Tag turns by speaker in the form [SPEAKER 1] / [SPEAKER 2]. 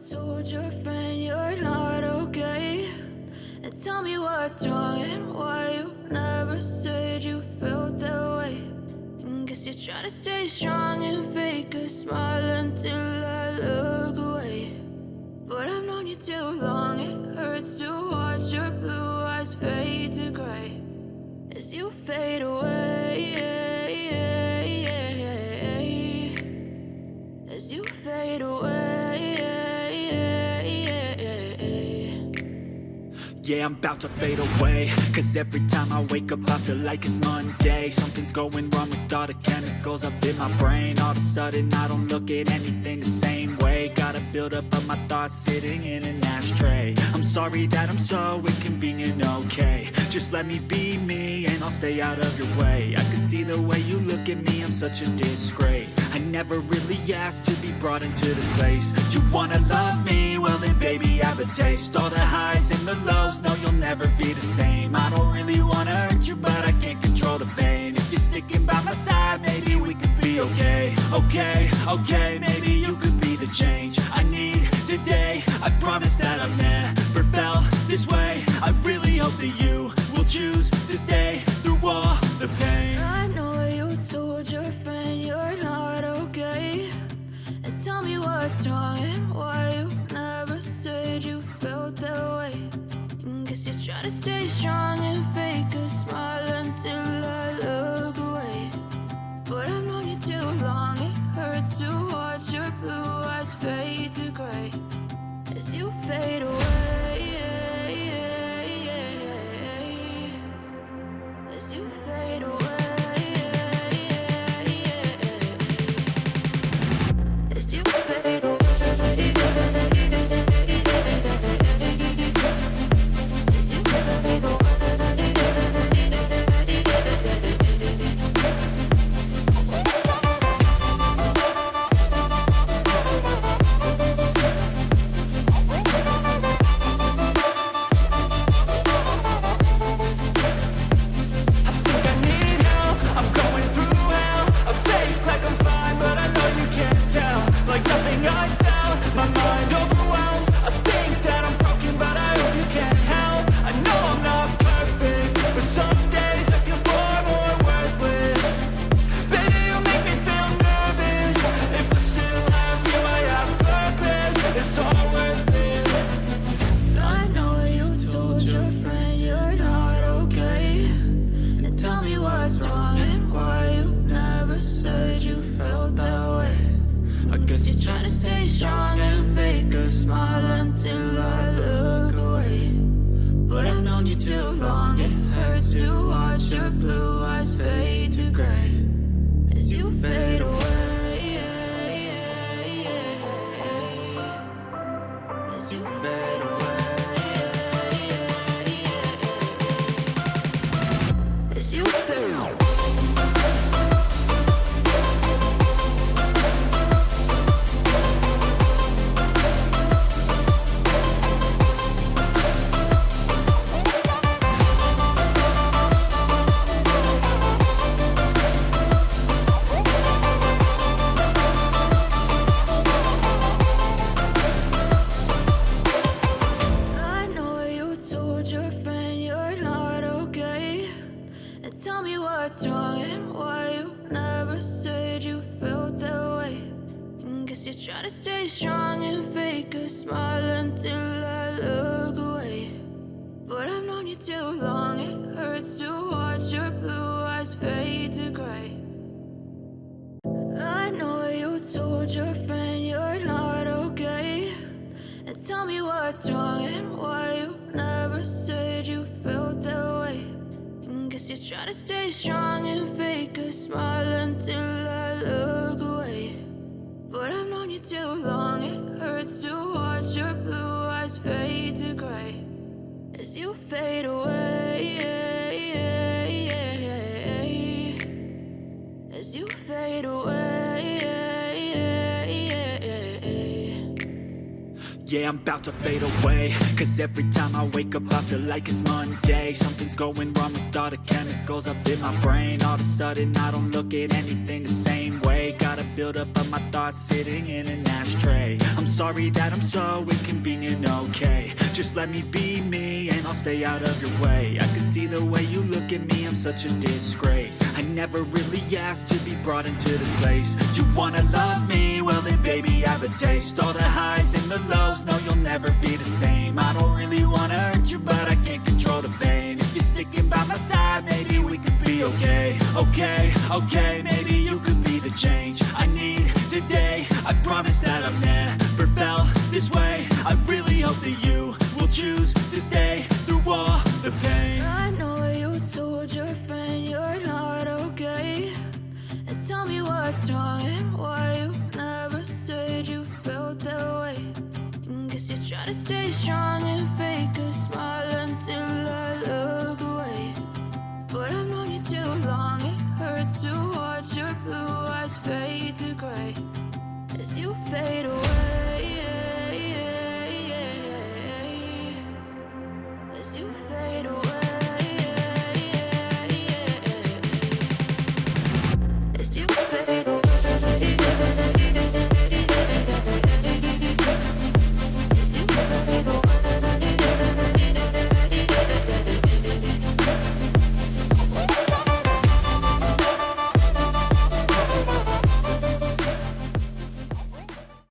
[SPEAKER 1] told your friend you're not okay? And tell me what's wrong and why you never said you felt that way. And guess you're trying to stay strong and fake a smile until I look away. But I've known you too long, it hurts to watch your blue eyes fade to gray as you fade away, as you fade away.
[SPEAKER 2] Yeah, I'm about to fade away, cause every time I wake up I feel like it's Monday. Something's going wrong with all the chemicals up in my brain. All of a sudden I don't look at anything the same way. Got a buildup of my thoughts sitting in an ashtray. I'm sorry that I'm so inconvenient, okay? Just let me be me and I'll stay out of your way. I can see the way you look at me, I'm such a disgrace. I never really asked to be brought into this place. You wanna love me? Well then baby I have a taste. All the highs and the lows, no you'll never be the same. I don't really wanna hurt you but I can't control the pain. If you're sticking by my side maybe we could be okay. Okay, maybe you could be the change I need today. I promise that I've never felt this way. I really hope that you will choose to stay through all the pain.
[SPEAKER 1] I know you told your friend you're not okay. And tell me what's wrong and why you never said you felt that way. And guess you're trying to stay strong and fake a smile until I look away. But I've known you too long, it hurts to watch your blue eyes fade to gray as you fade away, as you fade away, as you fade away.
[SPEAKER 2] Yeah, I'm about to fade away, cause every time I wake up I feel like it's Monday. Something's going wrong with all the chemicals up in my brain. All of a sudden I don't look at anything the same way. Got a buildup of my thoughts sitting in an ashtray. I'm sorry sorry that I'm so inconvenient, okay. Just let me be me and I'll stay out of your way. I can see the way you look at me, I'm such a disgrace. I never really asked to be brought into this place. You wanna love me? Well then baby, have a taste. All the highs and the lows, no you'll never be the same. I don't really wanna hurt you, but I can't control the pain. If you're sticking by my side, maybe we could be okay. Okay, maybe you could be the change I need today. I promise that I've never felt this way. I really hope that you will choose to stay through all the pain.
[SPEAKER 1] I know you told your friend you're not okay, and tell me what's wrong and why you never said you felt that way. And guess you're trying to stay strong and fake a smile until I look away. But I've known you too long, it hurts to watch your blue eyes fade to gray as you fade away.